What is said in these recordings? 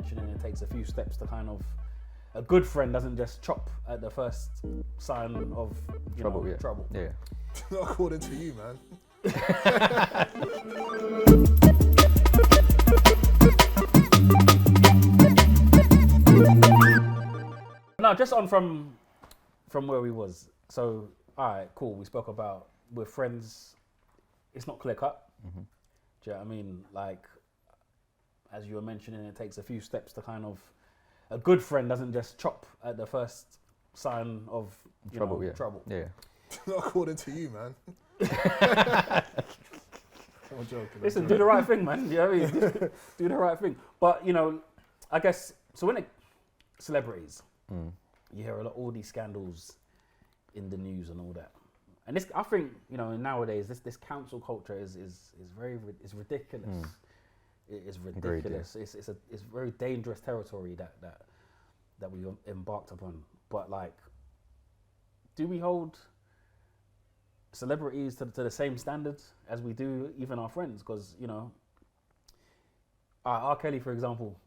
mentioning, it takes a few steps to kind of. A good friend doesn't just chop at the first sign of trouble. Trouble. Yeah. Not according to you, man. No, just on from where we was. So, all right, cool. We spoke about we're friends. It's not clear cut. Mm-hmm. Do you know what I mean? Like, as you were mentioning, it takes a few steps to kind of. A good friend doesn't just chop at the first sign of trouble. Yeah. Not according to you, man. I'm joking. Listen, do the right thing, man. You know what I mean? Do the right thing. But I guess so. When celebrities, you hear all these scandals in the news and all that. And this, I think, nowadays this council culture is ridiculous. It is ridiculous. It's very dangerous territory that we embarked upon. But like, do we hold celebrities to the same standards as we do even our friends? Because R. Kelly, for example,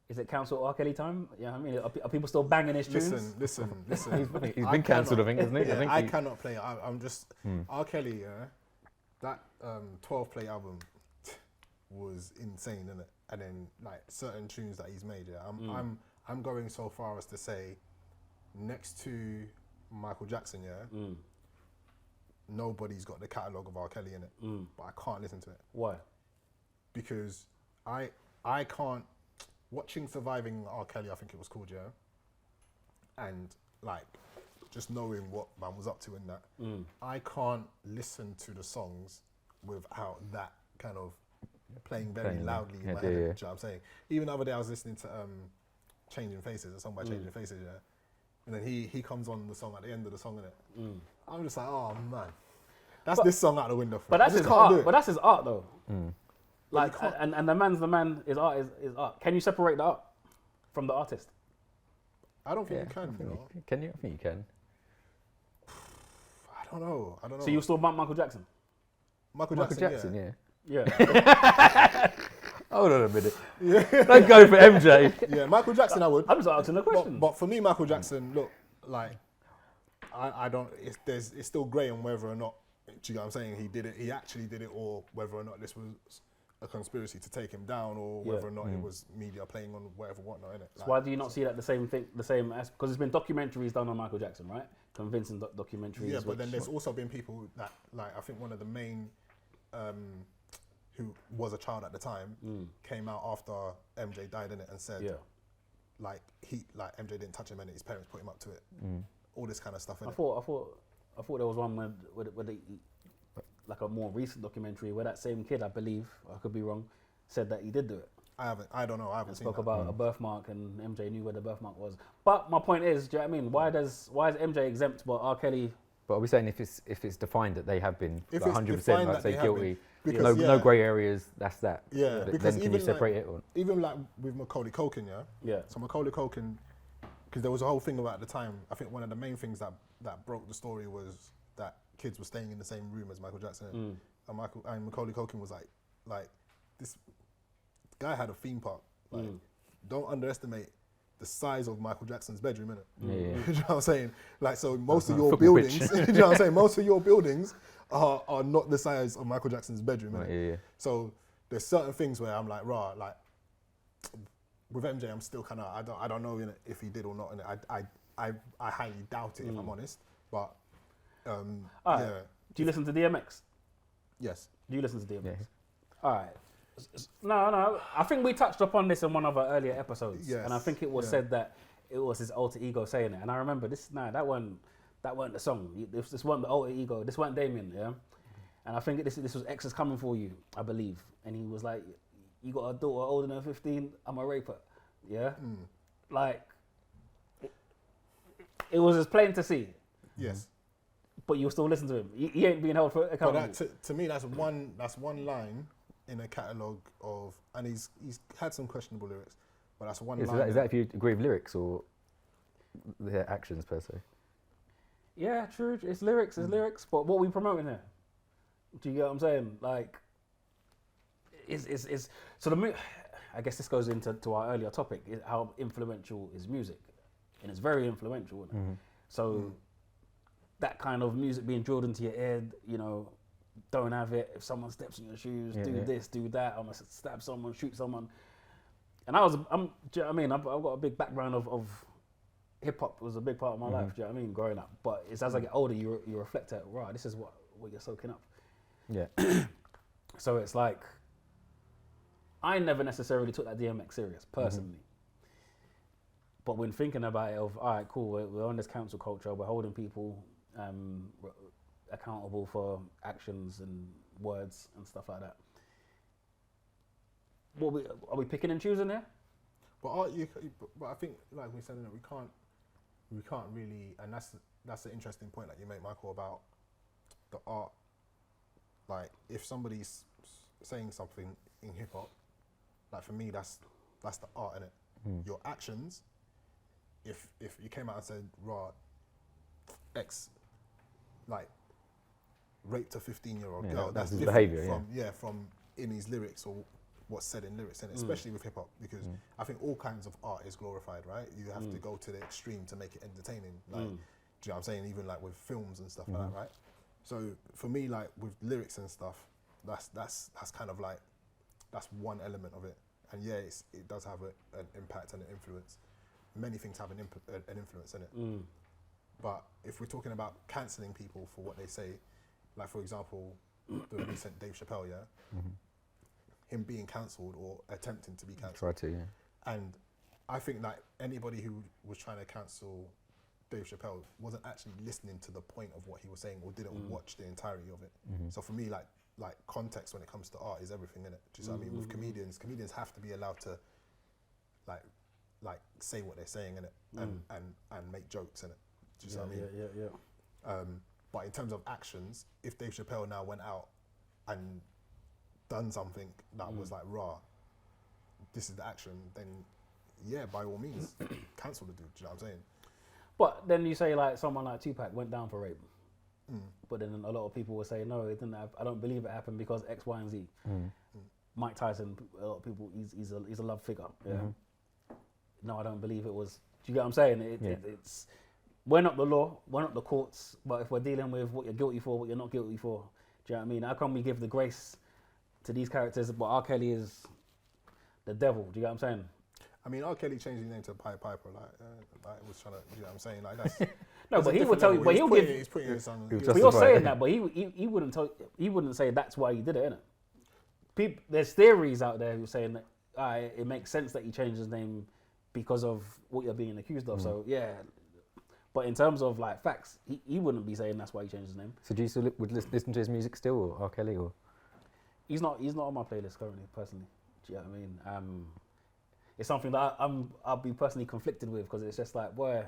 is it cancel R. Kelly time? Yeah, I mean, are people still banging his tunes? Listen. He's been cancelled, I think, isn't he? Yeah, I cannot play it. I'm just R. Kelly. Yeah, that 12-play album was insane, innit? And then like certain tunes that he's made. Yeah, I'm going so far as to say, next to Michael Jackson, yeah, nobody's got the catalogue of R. Kelly in it. But I can't listen to it. Why? Because I can't. Watching Surviving R. Kelly, I think it was called, yeah. And like, just knowing what man was up to in that, I can't listen to the songs without that kind of playing very loudly in my head. Do you know what I'm saying? Even the other day I was listening to Changing Faces, a song by Changing Faces, yeah. And then he comes on the song at the end of the song, innit? I'm just like, oh man. This song out the window for But me. that's his art. But that's his art though. Like, Like, and the man's the man. His art is art. Can you separate the art from the artist? I don't think you can. Can you? I think you can. I don't know. So you still bump Michael Jackson? Michael Jackson, yeah. Yeah. Hold on a minute. Don't go for MJ. Yeah, Michael Jackson I would. I'm just asking a question. But for me, Michael Jackson, look, like, I don't, it's still grey on whether or not, do you know what I'm saying, he actually did it, or whether or not this was a conspiracy to take him down, or whether or not it was media playing on whatnot, innit? So why do you not see that the same as, because there's been documentaries done on Michael Jackson, right? Convincing documentaries. Yeah, but then there's also been people that, like, I think one of the main, who was a child at the time, came out after MJ died, innit, and said, like MJ didn't touch him and his parents put him up to it. All this kind of stuff. I thought there was one where they, like a more recent documentary where that same kid, I believe, I could be wrong, said that he did do it. I don't know. I haven't seen spoke that. about a birthmark, and MJ knew where the birthmark was. But my point is, do you know what I mean? Why is MJ exempt but R. Kelly? But are we saying if it's defined that they have been If like it's 100%, like say guilty, because, no grey areas, that's that. Yeah, because then can you separate it? Or? Even like with Macaulay Culkin, yeah. So Macaulay Culkin, because there was a whole thing about at the time. I think one of the main things that broke the story was that kids were staying in the same room as Michael Jackson, and Macaulay Culkin was like this guy had a theme park. Like, don't underestimate the size of Michael Jackson's bedroom, innit? Yeah. You know what I'm saying? Like, so most of your buildings, you know what I'm saying? Most of your buildings are not the size of Michael Jackson's bedroom, innit? Yeah. So there's certain things where I'm like, like with MJ, I'm still kind of, I don't know innit, if he did or not, and I highly doubt it if I'm honest. But yeah. Do you listen to DMX? Yes. Do you listen to DMX? Yeah. All right. No. I think we touched upon this in one of our earlier episodes, and I think it was said that it was his alter ego saying it. And I remember this. That weren't the song. This wasn't the alter ego. This wasn't Damien. Yeah. And I think this was X is coming for you, I believe. And he was like, "You got a daughter older than 15. I'm a raper." Yeah. Like it was as plain to see. Yes. But you still listen to him. He ain't being held for accountable. But to me, that's one line in a catalogue of, and he's had some questionable lyrics, but that's one line. Is that if you agree with lyrics or their actions per se? Yeah, true. It's lyrics. But what we promoting here? Do you get what I'm saying? Like, is so the I guess this goes into our earlier topic, is how influential is music, and it's very influential. Isn't it? So that kind of music being drilled into your head, you know, don't have it. If someone steps in your shoes, do this, do that. I'm gonna stab someone, shoot someone. And do you know what I mean? I've got a big background of hip hop was a big part of my life. Do you know what I mean? Growing up, but it's as I get older, you reflect at, right, this is what you're soaking up. Yeah. So it's like, I never necessarily took that DMX serious personally. But when thinking about it, all right, cool, we're on this cancel culture, we're holding people accountable for actions and words and stuff like that. Are we picking and choosing there? But but I think, like we said, we can't really, and that's the interesting point that you make, Michael, about the art. Like, if somebody's saying something in hip hop, like for me, that's the art in it. Your actions. If you came out and said, "Raw, X, like raped a 15-year-old girl," that's his different behaviour, from in his lyrics or what's said in lyrics, and especially with hip hop, because I think all kinds of art is glorified, right? You have to go to the extreme to make it entertaining. Like, do you know what I'm saying? Even like with films and stuff like that, right? So for me, like with lyrics and stuff, that's kind of like, that's one element of it. And yeah, it does have an impact and an influence. Many things have an influence in it. But if we're talking about cancelling people for what they say, like for example, the recent Dave Chappelle, him being cancelled or attempting to be cancelled. Try to, yeah. And I think that anybody who was trying to cancel Dave Chappelle wasn't actually listening to the point of what he was saying, or didn't watch the entirety of it. So for me, like context when it comes to art is everything in it. Do you know what I mean? With comedians have to be allowed to like say what they're saying in it and make jokes in it. Do you know what I mean? But in terms of actions, if Dave Chappelle now went out and done something that was like, raw, this is the action, then yeah, by all means, cancel the dude. Do you know what I'm saying? But then you say like someone like Tupac went down for rape. But then a lot of people will say, no, it didn't happen. I don't believe it happened because X, Y, and Z. Mike Tyson, a lot of people, he's a love figure. Yeah. No, I don't believe it was. Do you get what I'm saying? It's we're not the law, we're not the courts, but if we're dealing with what you're guilty for, what you're not guilty for, do you know what I mean? How come we give the grace to these characters, but R. Kelly is the devil? Do you get what I'm saying? I mean, R. Kelly changed his name to Pied Piper, like was trying to, you know what I'm saying? Like that's no, but he would tell you, but he's putting his son. But you're saying that, but he wouldn't say that's why he did it, innit? There's theories out there who are saying that it makes sense that he changed his name because of what you're being accused of. So yeah, but in terms of like facts, he wouldn't be saying that's why he changed his name. So do you still listen to his music still, or R. Kelly, or? He's not on my playlist currently, personally. Do you know what I mean? It's something that I'll be personally conflicted with, because it's just like, boy,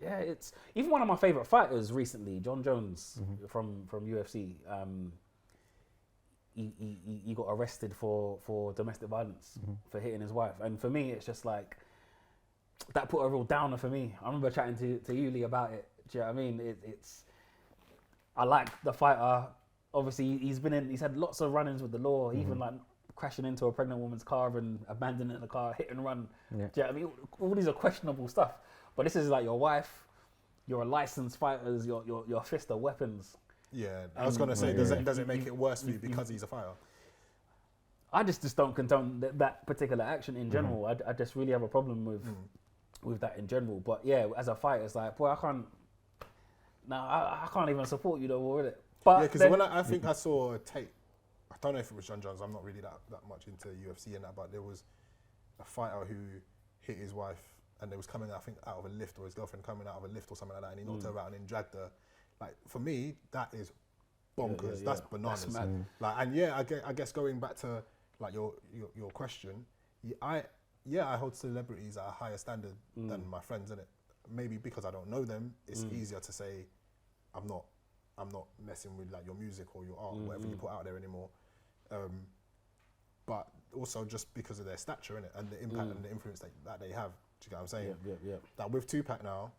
yeah, it's even one of my favorite fighters recently, John Jones from UFC. He got arrested for domestic violence for hitting his wife, and for me, it's just like that put a real downer for me. I remember chatting to you, Lee, about it. Do you know what I mean? I like the fighter. Obviously, he's had lots of run-ins with the law, even like crashing into a pregnant woman's car and abandoning the car, hit and run. Yeah. Do you know what I mean? All these are questionable stuff. But this is like your wife, you're a licensed fighter, your fist are weapons. Yeah, I was gonna say, does it make it worse for you because he's a fighter? I just don't condone that particular action in general. I just really have a problem with that in general. But yeah, as a fighter, it's like, boy, I can't even support you though, with it. But yeah, because when I think I saw a tape, I don't know if it was John Jones, I'm not really that much into UFC and that, but there was a fighter who hit his wife, and they was coming, I think, out of a lift, or his girlfriend coming out of a lift or something like that, and he knocked her out and then dragged her. Like, for me, that is bonkers. Yeah. That's bananas. That's mad. Like, and yeah, I guess going back to like your question, I hold celebrities at a higher standard than my friends, innit? Maybe because I don't know them, it's easier to say I'm not messing with like your music or your art, whatever you put out there anymore. But also just because of their stature, innit, and the impact and the influence that they have. Do you get what I'm saying? Yeah. That with Tupac now,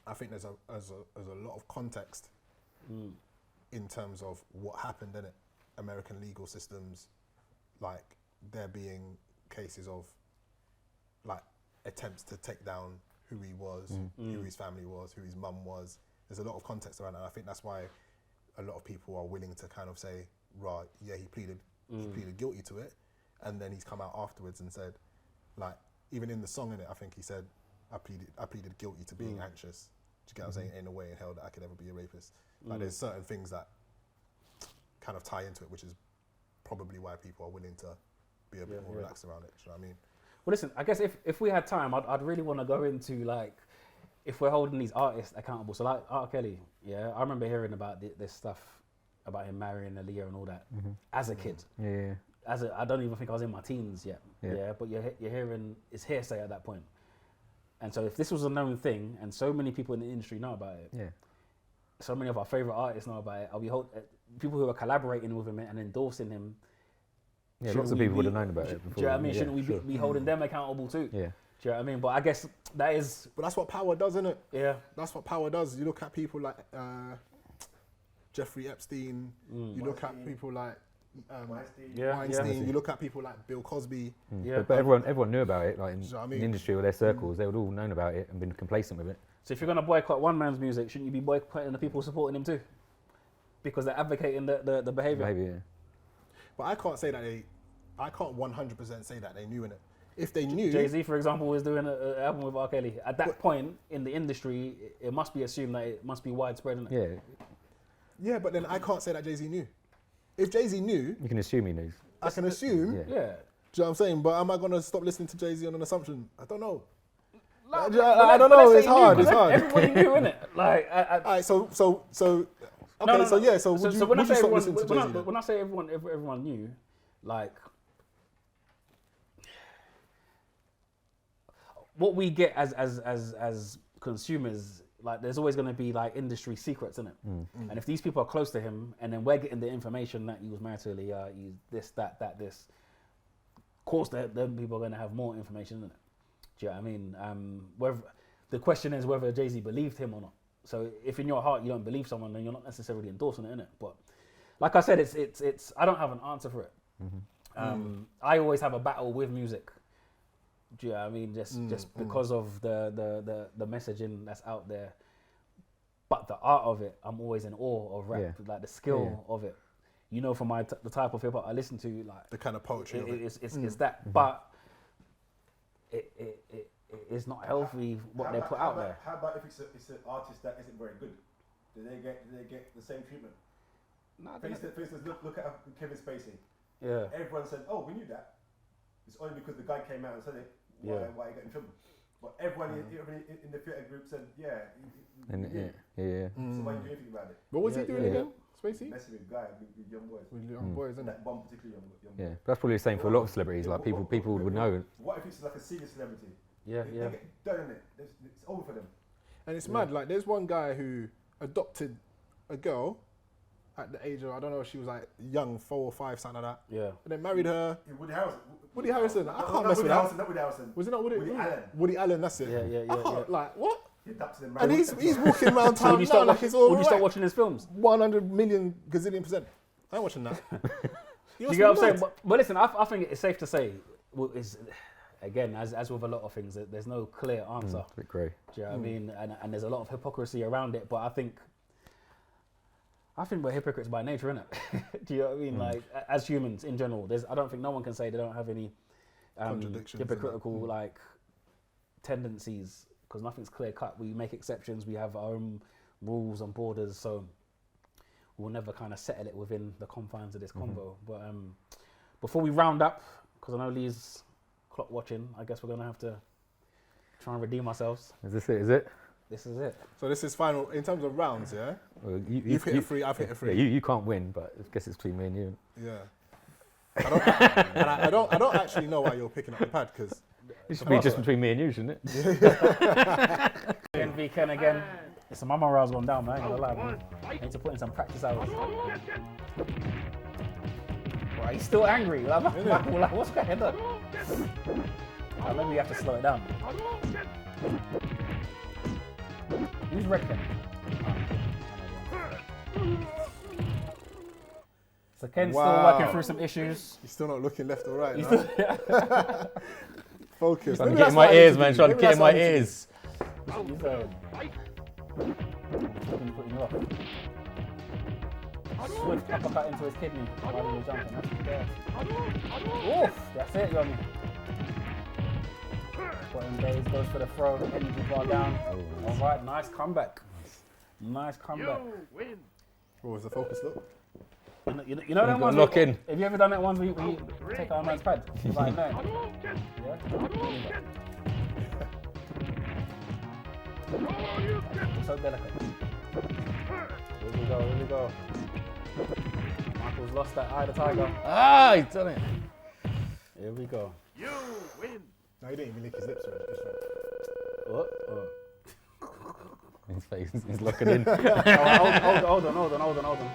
I think there's a lot of context in terms of what happened in it. American legal systems, like there being cases of like attempts to take down who he was, who his family was, who his mum was. There's a lot of context around that. And I think that's why a lot of people are willing to kind of say, right, yeah, he pleaded guilty to it, and then he's come out afterwards and said, like, even in the song, in it, I think he said, I pleaded guilty to being anxious. Do you get what I'm saying? In a way in hell that I could ever be a rapist. Like, there's certain things that kind of tie into it, which is probably why people are willing to be a bit more relaxed around it. Do you know what I mean? Well, listen, I guess if we had time, I'd really want to go into, like, if we're holding these artists accountable. So, like, R. Kelly, yeah, I remember hearing about this stuff about him marrying Aaliyah and all that as a kid. Yeah. I don't even think I was in my teens yet. Yeah, but you're hearing it's hearsay at that point. And so if this was a known thing, and so many people in the industry know about it, so many of our favorite artists know about it, are we people who are collaborating with him and endorsing him? Yeah, lots of people would have known about it before. Do you know what I mean? Shouldn't we be holding them accountable too? Yeah. Do you know what I mean? But I guess that is. But that's what power does, isn't it? Yeah. That's what power does. You look at people like Jeffrey Epstein. You look at people like Weinstein. You look at people like Bill Cosby. But everyone knew about it, like in, Do you know what I in mean? the industry or their circles. They would all known about it and been complacent with it. So if you're gonna boycott one man's music, shouldn't you be boycotting the people supporting him too? Because they're advocating the behaviour. Maybe, But I can't say that I can't 100% say that they knew in it. If they knew, Jay-Z, for example, was doing an album with R. Kelly. At that point in the industry, it must be assumed that it must be widespread, isn't it? Yeah, but then I can't say that Jay-Z knew. If Jay-Z knew, you can assume he knows. I can assume. Yeah. Do you know what I'm saying? But am I going to stop listening to Jay-Z on an assumption? I don't know. I But don't know. let's It's say he hard. knew, It's 'cause hard. Everybody knew, innit? Like, All right. So. Okay. No. So yeah. So would you when I say stop everyone, listening to Jay-Z? when I say everyone knew, like, what we get as consumers, like, there's always going to be like industry secrets in it. And if these people are close to him, and then we're getting the information that he was married to Aaliyah, he's this, that, this, of course, then people are going to have more information in it. Do you know what I mean? Whether the question is whether Jay-Z believed him or not. So if in your heart you don't believe someone, then you're not necessarily endorsing it, innit? But like I said, it's I don't have an answer for it. I always have a battle with music. Do you know what I mean? Just because of the messaging that's out there. But the art of it, I'm always in awe of rap, like the skill of it. You know, from the type of hip hop I listen to, like The kind of poetry of it. it's that. But it's not healthy what they put out there. How about if it's an artist that isn't very good? Do they get the same treatment? No, For instance, look at Kevin Spacey. yeah. Everyone said, "Oh, we knew that." It's only because the guy came out and said it. Why he got in trouble? But everyone in the theatre group said, "Yeah." So So why you do anything about it? What was he doing again? Spacey? Messing with guy with young boys. With young boys, isn't it? That one particular young Yeah, boy. that's probably the same for a lot of celebrities. Like people would know. What if it's like a serious celebrity? Yeah. They get done in it. It's over for them. And it's mad. Like, there's one guy who adopted a girl at the age of, I don't know if she was like young, 4 or 5, something like that. Yeah. And then married her. Woody Harrelson. Woody Harrelson. I can't Not mess with Woody that. Harrelson. Not Woody Harrelson. Was it not Woody? Woody Allen. Woody Allen. That's it. Yeah. I can't, like, what? He adopted him. And he's walking around So would town you now start like it's all would you start right. watching his films? 100 million gazillion%. I ain't watching that. Do you get what I'm saying? But listen, I think it's safe to say, is again, as with a lot of things, there's no clear answer. It's a bit grey. Do you know what I mean? And there's a lot of hypocrisy around it. But I think we're hypocrites by nature, innit? Do you know what I mean? Like, as humans in general, I don't think no one can say they don't have any Contradictions, hypocritical like tendencies, because nothing's clear cut. We make exceptions. We have our own rules and borders. So we'll never kind of settle it within the confines of this convo. But before we round up, because I know Lee's clock watching, I guess we're going to have to try and redeem ourselves. Is this it? Is it? This is it. So this is final, in terms of rounds, yeah? Well, You've hit a 3, I've hit a Yeah, 3. you can't win, but I guess it's between me and you. Yeah. I don't actually know why you're picking up the pad, because It should be just between me and you, shouldn't it? NV Ken again. It's my morale's gone down, man. I ain't gonna lie, man. I need to put in some practice hours. Why, he's still angry. Like, what's going on? Maybe we have to slow it down. Who's wrecking? So Ken's Wow. still working through some issues. You're still not looking left or right. No? Focus. Trying to Maybe get that's in what my I need ears, to man. do. Trying to Maybe get that's in what my I need to do. ears. Putting you off. Swift uppercut into his kidney while he was jumping. That's bad. Oof, that's it, Yomi. Bottom days goes for the throw, energy bar down. All right, nice comeback. Nice comeback. What was the focus look? You know them got ones? lock where- in. Have you ever done that ones where you take out a man's pad? It's like, no. Yeah? It's so delicate. Here we go, here we go. Michael's lost that eye of the tiger. Ah, he's done it. Here we go. No, he didn't even lick his lips. What? Oh. His face is locking in. Oh, hold on.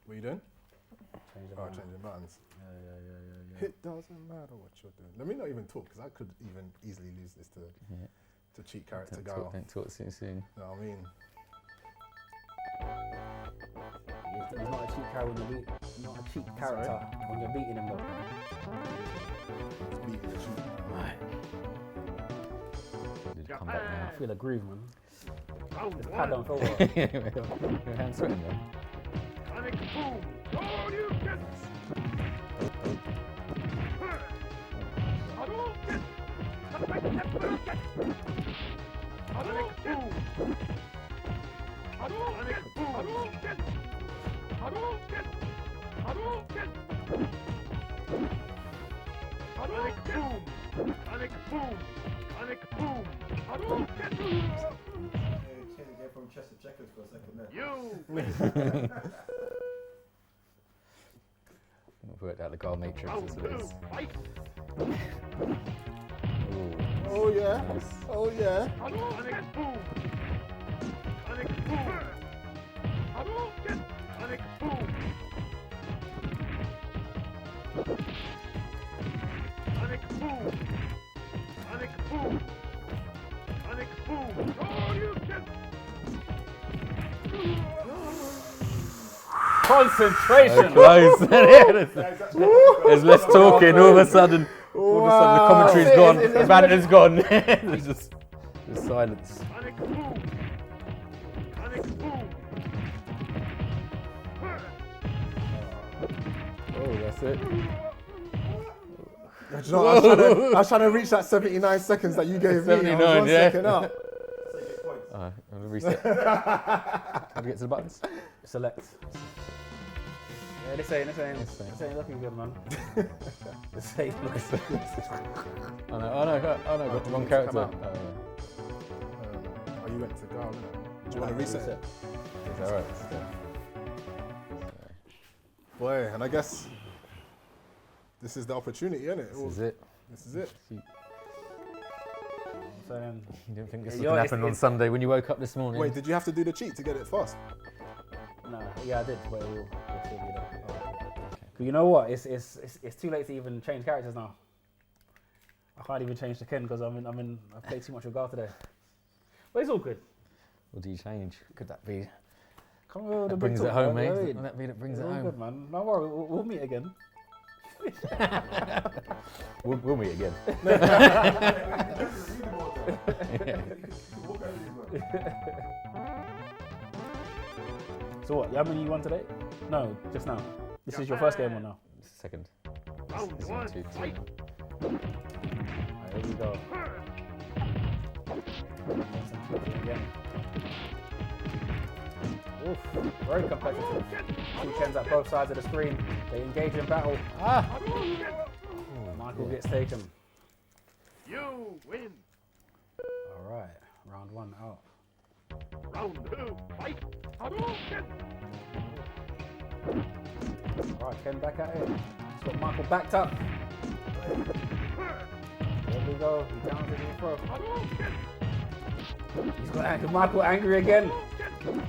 What are you doing? Change the Oh, button. changing buttons. Yeah. It doesn't matter what you're doing. Let me not even talk, because I could even easily lose this to cheat character Gal. Don't talk soon. No, I mean, He's not a cheap character when you're not a cheap character when you're beating him though. it's beating the cheat. Did come back I feel a groove, man. This pad don't feel now. well. Your hand's sweating though. Change it from chest to checkers for a second there. I've worked out the goal matrix. That's what it is. Ooh. Oh, yeah. Nice. Oh, yeah. Concentration! Close. There's less talking. All of a sudden the commentary's Wow. gone. It's- The banter's gone. There's just silence. Oh, that's it. Do you know what? I was trying to reach that 79 seconds that you gave me. I was 79, 1 yeah. second up. I'm gonna reset. How do we get to the buttons? Select. Yeah, this ain't looking good, man. This ain't looking good. Oh no, got the wrong character. out. Oh, you went to go, innit? Do you want to reset it? It's alright. Boy, and I guess this is the opportunity, isn't it? This is it. This is it. Saying, You didn't think this Yeah, was you're- gonna it's- happen on it's- Sunday when you woke up this morning? Wait, did you have to do the cheat to get it fast? no, yeah, I did, but we'll still do that. But you know what? It's too late to even change characters now. I can't even change to Ken because I played too much with Gar today. But it's all good. What do you change? Could that be? Come on, That brings it home, mate. Would that be that brings It's it all home? good, man. No worry, we'll meet again. We'll meet again. So what? How many you won today? No, just now. This is your first game or no? Second. This one, two. Alright, here we go. Again. Oof, very competitive. Two Kens at both sides of the screen. They engage in battle. Ah! Michael gets taken. You win. Alright, round one out. Round two, fight. Hadouken! Alright, Ken back at it. He's got Michael backed up. There we go. He downs it in the throw. Hadouken! He's got Michael angry again. Here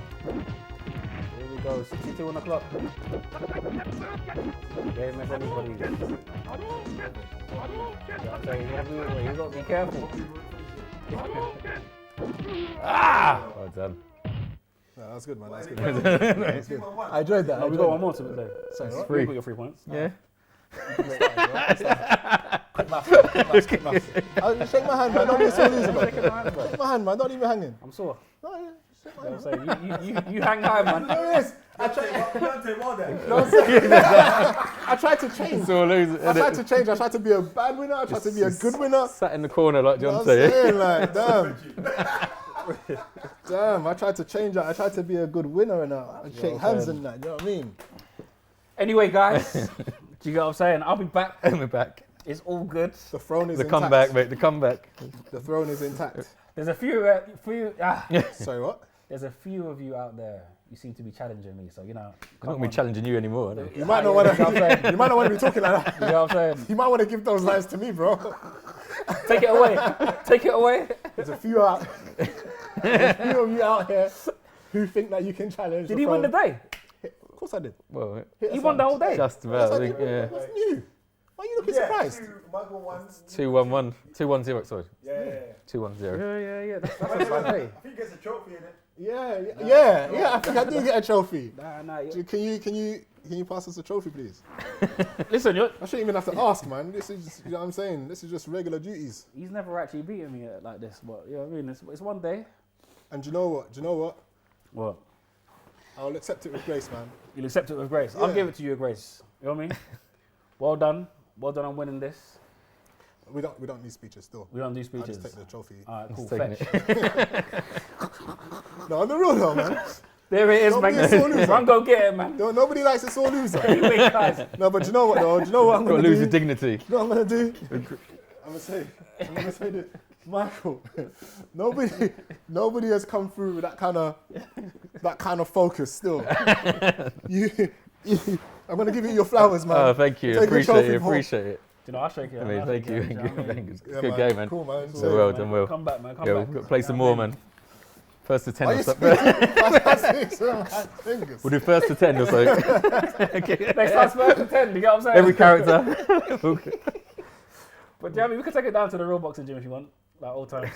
we go. 62 on the clock. Game as anybody. Hadouken! Hadouken! He's got to be careful. Well done. No, that's good, man. That's good. That's good. I enjoyed that. Oh, we got one more to play. Sorry, what? You got your 3 points. Yeah. Quick maths. Shake my hand, man. Don't be a sore loser, man. Shake my hand, man. Don't leave me hanging. I'm sore. No, yeah. Shake my You know hand. what I'm saying? You hang high, man. Yes. I tried to change. So lose. I tried to change. I tried to be a bad winner. I tried to be a good winner. Sat in the corner like You know John what I'm said. saying? Like, damn. Damn, I tried to change that. I tried to be a good winner and shake hands and that. You know what I mean? Anyway, guys, do you get what I'm saying? I'll be back. We're back. It's all good. The throne is The intact. comeback, mate. The comeback. The throne is intact. There's a few, Sorry, what? there's a few of you out there. You seem to be challenging me, so you know. I'm not come gonna be on. challenging you anymore. No. You might not want You know what I'm to. saying? You might not want to be talking like that. You know what I'm saying? You might want to give those lines to me, bro. Take it away. Take it away. There's a few out. There's a few of you out here who think that you can challenge. Did he win the day? Of course I did. Well, He won the whole day. just about. I think, Yes, I yeah. did. What's new? Why are you looking surprised? Michael won. 2-1-1. 2-1-0. Sorry. Yeah. 2-1-0. Yeah. That's I a bad day. think he gets a trophy in it. Yeah. I think I do get a trophy. Nah. Can you pass us a trophy, please? Listen, I shouldn't even have to ask, man. This is just, you know what I'm saying? This is just regular duties. he's never actually beaten me like this, but you know what I mean? It's one day. And do you know what? What? I'll accept it with grace, man. You'll accept it with grace. I'll Yeah. give it to you with grace. You know what I mean? Well done. Well done on winning this. We don't need speeches still. We don't do I'll speeches. just take the trophy. Alright, cool. taking Fetch. No, on the real though, man. There it is, Don't man. be a sore loser. Run, go get it, man. Nobody likes a sore loser. Anyway, guys. No, but do you know what though? Do you know what I'm Got to gonna lose do? the dignity. You know what I'm gonna do? I'm gonna say this. Michael, nobody has come through with that kind of focus still. I'm gonna give you your flowers, man. Oh, thank you. Take a Appreciate trophy it. home. Appreciate it. You know, I'll shake it. I mean, I'll thank shake you. it, you know what I mean? Yeah, Good man. game, man. Cool, man. Done well, done well. Come back, man. Come Yeah, back. we've got to play some more, man. First to 10 Are or you something. fingers? We'll do first to 10 or so. Next time, Spurs to 10. You get what I'm saying? Every character. But yeah, I mean, we could take it down to the real boxing gym if you want, like old times.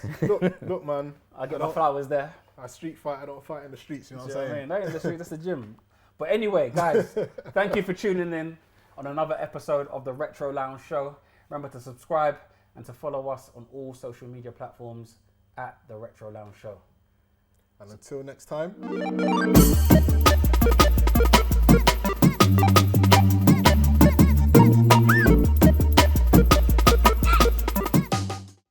Look, man. I'll get my flowers there. I street fight. I don't fight in the streets. You know what You know I'm what I saying? mean? That ain't the street, that's the gym. But anyway, guys, thank you for tuning in on another episode of the Retro Lounge Show. Remember to subscribe and to follow us on all social media platforms at the Retro Lounge Show. And until next time.